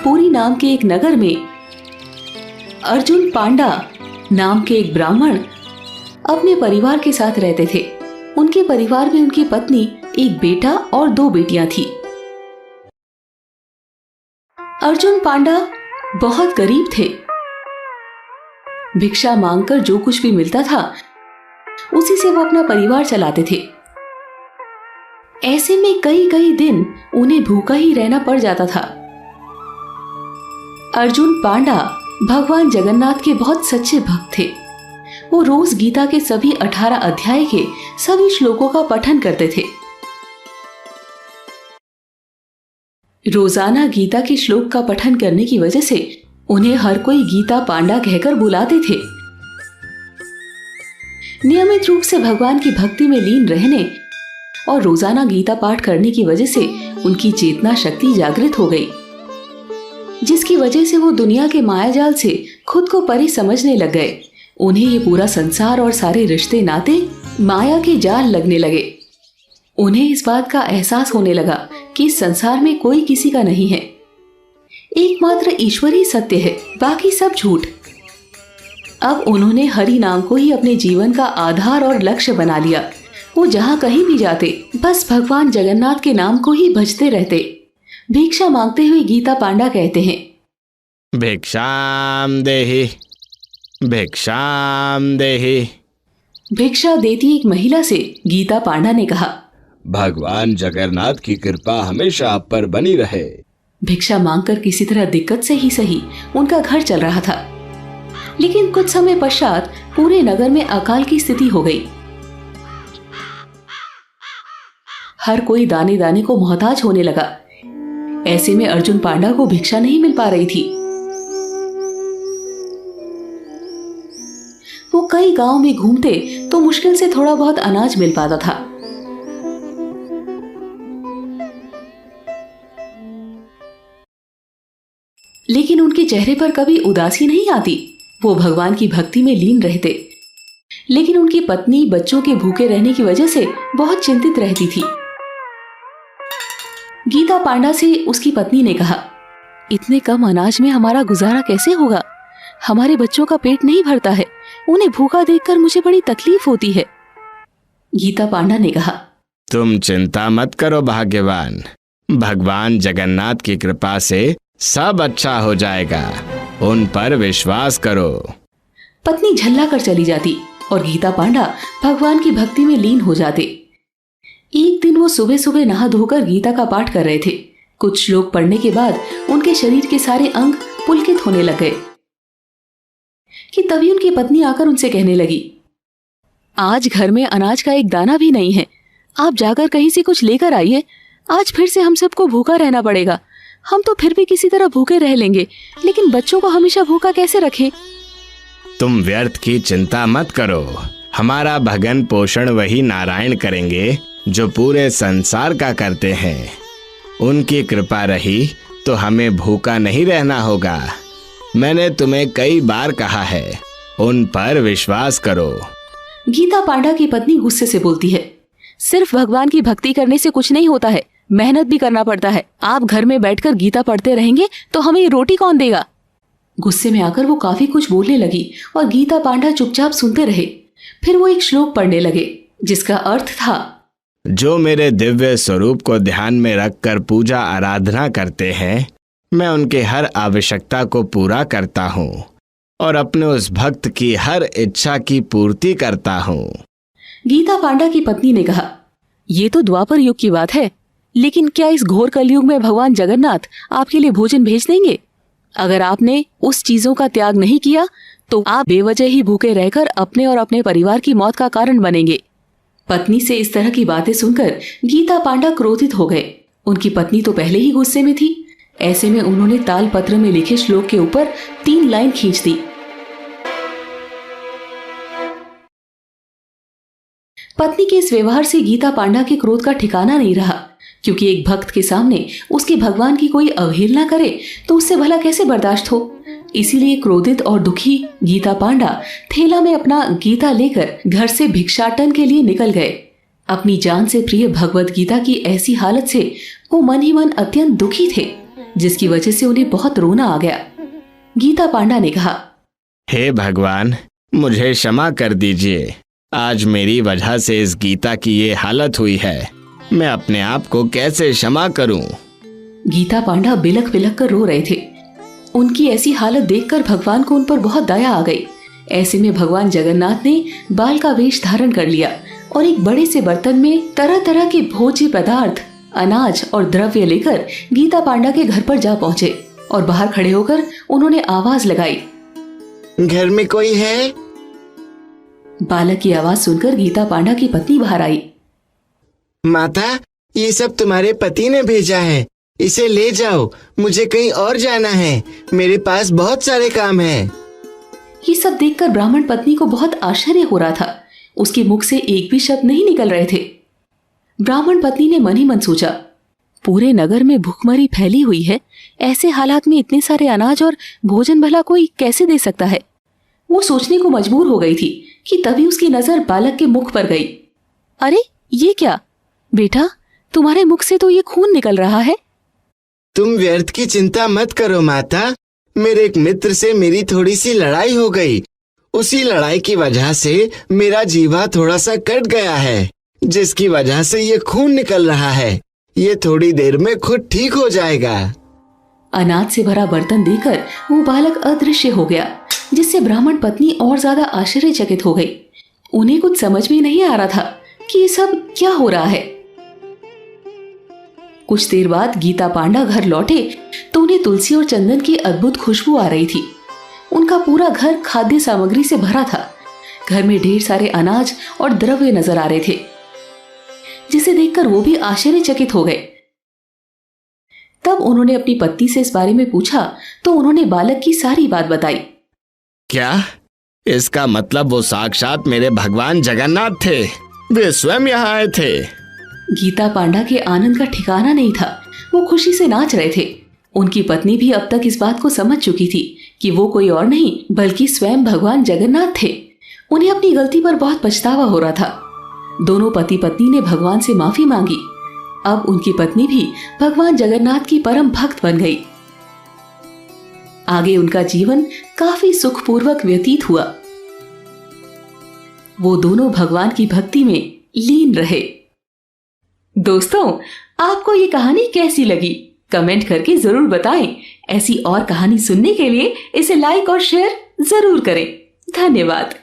पुरी नाम के एक नगर में अर्जुन पांडा नाम के एक ब्राह्मण अपने परिवार के साथ रहते थे। उनके परिवार में उनकी पत्नी, एक बेटा और 2 बेटियां थी। अर्जुन पांडा बहुत गरीब थे। भिक्षा मांगकर जो कुछ भी मिलता था उसी से वो अपना परिवार चलाते थे। ऐसे में कई कई दिन उन्हें भूखा ही रहना पड़ जाता था। अर्जुन पांडा भगवान जगन्नाथ के बहुत सच्चे भक्त थे। वो रोज गीता के सभी 18 अध्याय के सभी श्लोकों का पठन करते थे। रोजाना गीता के श्लोक का पठन करने की वजह से उन्हें हर कोई गीता पांडा कहकर बुलाते थे। नियमित रूप से भगवान की भक्ति में लीन रहने और रोजाना गीता पाठ करने की वजह से उनकी चेतना शक्ति जागृत हो गई, जिसकी वजह से वो दुनिया के मायाजाल से खुद को परे समझने लग गए। उन्हें ये पूरा संसार और सारे रिश्ते नाते माया के जाल लगने लगे। उन्हें इस बात का एहसास होने लगा कि इस संसार में कोई किसी का नहीं है। एकमात्र ईश्वर ही सत्य है, बाकी सब झूठ। अब उन्होंने हरि नाम को ही अपने जीवन का आधार और लक्ष्य बना लिया। वो जहाँ कहीं भी जाते बस भगवान जगन्नाथ के नाम को ही भजते रहते। भिक्षा मांगते हुए गीता पांडा कहते हैं, भिक्षाम देहि, भिक्षाम देहि। भिक्षा देती एक महिला से गीता पांडा ने कहा, भगवान जगन्नाथ की कृपा हमेशा आप पर बनी रहे। भिक्षा मांगकर किसी तरह दिक्कत से ही सही उनका घर चल रहा था। लेकिन कुछ समय पश्चात पूरे नगर में अकाल की स्थिति हो गई। हर कोई दाने दाने को मोहताज होने लगा। ऐसे में अर्जुन पांडा को भिक्षा नहीं मिल पा रही थी। वो कई गांव में घूमते तो मुश्किल से थोड़ा बहुत अनाज मिल पाता था। लेकिन उनके चेहरे पर कभी उदासी नहीं आती। वो भगवान की भक्ति में लीन रहते। लेकिन उनकी पत्नी बच्चों के भूखे रहने की वजह से बहुत चिंतित रहती थी। गीता पांडा से उसकी पत्नी ने कहा, इतने कम अनाज में हमारा गुजारा कैसे होगा? हमारे बच्चों का पेट नहीं भरता है। उन्हें भूखा देखकर मुझे बड़ी तकलीफ होती है। गीता पांडा ने कहा, तुम चिंता मत करो भाग्यवान, भगवान जगन्नाथ की कृपा से सब अच्छा हो जाएगा। उन पर विश्वास करो। पत्नी झल्ला कर चली जाती और गीता पांडा भगवान की भक्ति में लीन हो जाते। एक दिन वो सुबह सुबह नहा धोकर गीता का पाठ कर रहे थे। कुछ श्लोक पढ़ने के बाद उनके शरीर के सारे अंग पुलकित होने लग गए कि तभी उनकी पत्नी आकर उनसे कहने लगी, आज घर में अनाज का एक दाना भी नहीं है। आप जाकर कहीं से कुछ लेकर आइए। आज फिर से हम सबको भूखा रहना पड़ेगा। हम तो फिर भी किसी तरह भूखे रह लेंगे, लेकिन बच्चों को हमेशा भूखा कैसे रखें? तुम व्यर्थ की चिंता मत करो। हमारा भगन पोषण वही नारायण करेंगे जो पूरे संसार का करते हैं। उनकी कृपा रही तो हमें भूखा नहीं रहना होगा। मैंने तुम्हें कई बार कहा है, उन पर विश्वास करो। गीता पांडा की पत्नी गुस्से से बोलती है, सिर्फ भगवान की भक्ति करने से कुछ नहीं होता है, मेहनत भी करना पड़ता है। आप घर में बैठकर गीता पढ़ते रहेंगे तो हमें ये रोटी कौन देगा? गुस्से में आकर वो काफी कुछ बोलने लगी और गीता पांडा चुपचाप सुनते रहे। फिर वो एक श्लोक पढ़ने लगे जिसका अर्थ था, जो मेरे दिव्य स्वरूप को ध्यान में रखकर पूजा आराधना करते हैं, मैं उनके हर आवश्यकता को पूरा करता हूँ और अपने उस भक्त की हर इच्छा की पूर्ति करता हूँ। गीता पांडा की पत्नी ने कहा, ये तो द्वापर युग की बात है, लेकिन क्या इस घोर कलयुग में भगवान जगन्नाथ आपके लिए भोजन भेज देंगे? अगर आपने उस चीजों का त्याग नहीं किया तो आप बेवजह ही भूखे रहकर अपने और अपने परिवार की मौत का कारण बनेंगे। पत्नी से इस तरह की बातें सुनकर गीता पांडा क्रोधित हो गए। उनकी पत्नी तो पहले ही गुस्से में थी। ऐसे में उन्होंने तालपत्र में लिखे श्लोक के ऊपर 3 लाइन खींच दी। पत्नी के इस व्यवहार से गीता पांडा के क्रोध का ठिकाना नहीं रहा, क्योंकि एक भक्त के सामने उसके भगवान की कोई अवहेलना करे तो उससे भला कैसे बर्दाश्त हो। इसीलिए क्रोधित और दुखी गीता पांडा थैला में अपना गीता लेकर घर से भिक्षाटन के लिए निकल गए। अपनी जान से प्रिय भगवत गीता की ऐसी हालत से वो मन ही मन अत्यंत दुखी थे। जिसकी वजह से उन्हें बहुत रोना आ गया। गीता पांडा ने कहा, हे भगवान, मुझे क्षमा कर दीजिए। आज मेरी वजह से इस गीता की ये हालत हुई है। मैं अपने आप को कैसे क्षमा करूं? गीता पांडा बिलख बिलख कर रो रहे थे। उनकी ऐसी हालत देखकर भगवान को उन पर बहुत दया आ गई। ऐसे में भगवान जगन्नाथ ने बाल का वेश धारण कर लिया और एक बड़े से बर्तन में तरह तरह के भोज्य पदार्थ, अनाज और द्रव्य लेकर गीता पांडा के घर पर जा पहुंचे और बाहर खड़े होकर उन्होंने आवाज लगाई, घर में कोई है? बालक की आवाज सुनकर गीता पांडा की पत्नी बाहर आई। माता, ये सब तुम्हारे पति ने भेजा है। इसे ले जाओ, मुझे कहीं और जाना है। मेरे पास बहुत सारे काम हैं। ये सब देखकर ब्राह्मण पत्नी को बहुत आश्चर्य हो रहा था। उसके मुख से एक भी शब्द नहीं निकल रहे थे। ब्राह्मण पत्नी ने मन ही मन सोचा, पूरे नगर में भूखमरी फैली हुई है, ऐसे हालात में इतने सारे अनाज और भोजन भला कोई कैसे दे सकता है। वो सोचने को मजबूर हो गई थी कि तभी उसकी नजर बालक के मुख पर गई। अरे ये क्या बेटा, तुम्हारे मुख से तो ये खून निकल रहा है। तुम व्यर्थ की चिंता मत करो माता। मेरे एक मित्र से मेरी थोड़ी सी लड़ाई हो गई। उसी लड़ाई की वजह से मेरा जीवा थोड़ा सा कट गया है, जिसकी वजह से ये खून निकल रहा है। ये थोड़ी देर में खुद ठीक हो जाएगा। अनाज से भरा बर्तन देकर वो बालक अदृश्य हो गया, जिससे ब्राह्मण पत्नी और ज्यादा आश्चर्यचकित हो गई। उन्हें कुछ समझ में नहीं आ रहा था कि ये सब क्या हो रहा है। कुछ देर बाद गीता पांडा घर लौटे तो उन्हें तुलसी और चंदन की अद्भुत खुशबू आ रही थी। उनका पूरा घर खाद्य सामग्री से भरा था। घर में ढेर सारे अनाज और द्रव्य नजर आ रहे थे, जिसे देखकर वो भी आश्चर्यचकित हो गए। तब उन्होंने अपनी पत्नी से इस बारे में पूछा तो उन्होंने बालक की सारी बात बताई। क्या इसका मतलब वो साक्षात मेरे भगवान जगन्नाथ थे? वे स्वयं यहाँ आए थे। गीता पांडा के आनंद का ठिकाना नहीं था। वो खुशी से नाच रहे थे। उनकी पत्नी भी अब तक इस बात को समझ चुकी थी कि वो कोई और नहीं बल्कि स्वयं भगवान जगन्नाथ थे। उन्हें अपनी गलती पर बहुत पछतावा हो रहा था। दोनों पति पत्नी ने भगवान से माफी मांगी। अब उनकी पत्नी भी भगवान जगन्नाथ की परम भक्त बन गई। आगे उनका जीवन काफी सुखपूर्वक व्यतीत हुआ। वो दोनों भगवान की भक्ति में लीन रहे। दोस्तों, आपको ये कहानी कैसी लगी? कमेंट करके जरूर बताएं। ऐसी और कहानी सुनने के लिए इसे लाइक और शेयर जरूर करें। धन्यवाद।